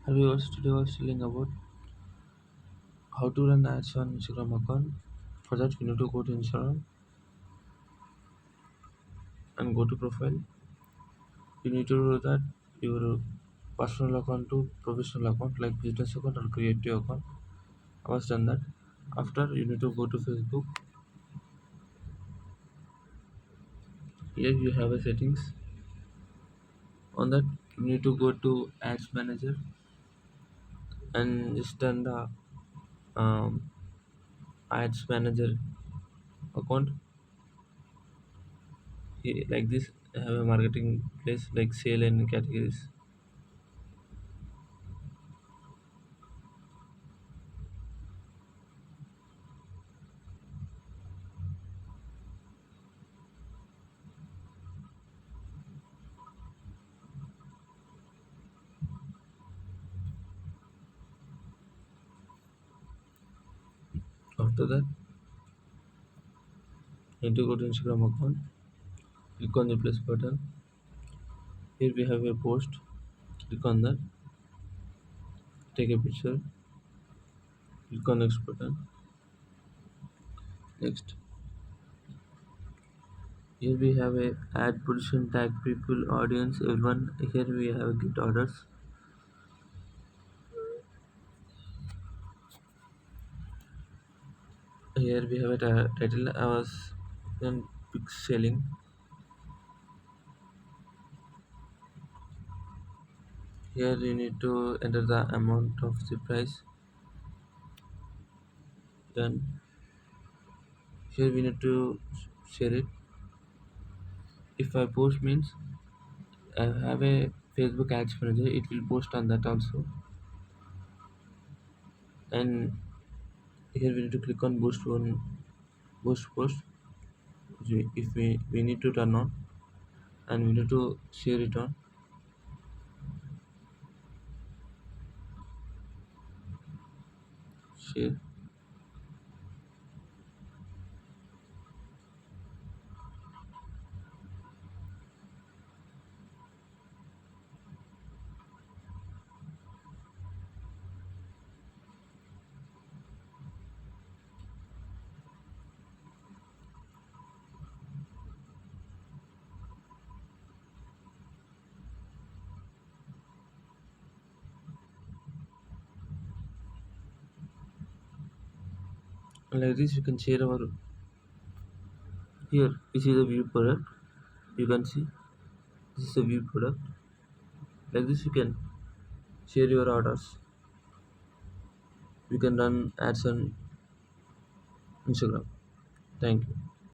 Have you also today was telling about how to run ads on Instagram account? For that, you need to go to Instagram and go to profile. You need to do that your personal account to professional account like business account or creative account. I was done that. After you need to go to Facebook. Here you have a settings. On that you need to go to Ads Manager and just turn the um, Ads Manager account. Like this, I have a marketing place like sale and categories. After that, you need to go to Instagram account, click on the plus button. Here we have a post. Click on that, take a picture, click on next button. Next, here we have a add position tag people, audience, everyone. Here we have a get orders. Here we have a title. I was then pick selling. Here you need to enter the amount of the price. Then here we need to share it. If I post means I have a Facebook ads manager, it will post on that also. And here we need to click on boost post. If we need to turn on and we need to share it on. Share. And like this, you can share our here. This is a view product. You can see this is a view product. Like this, you can share your orders. You can run ads on Instagram. Thank you.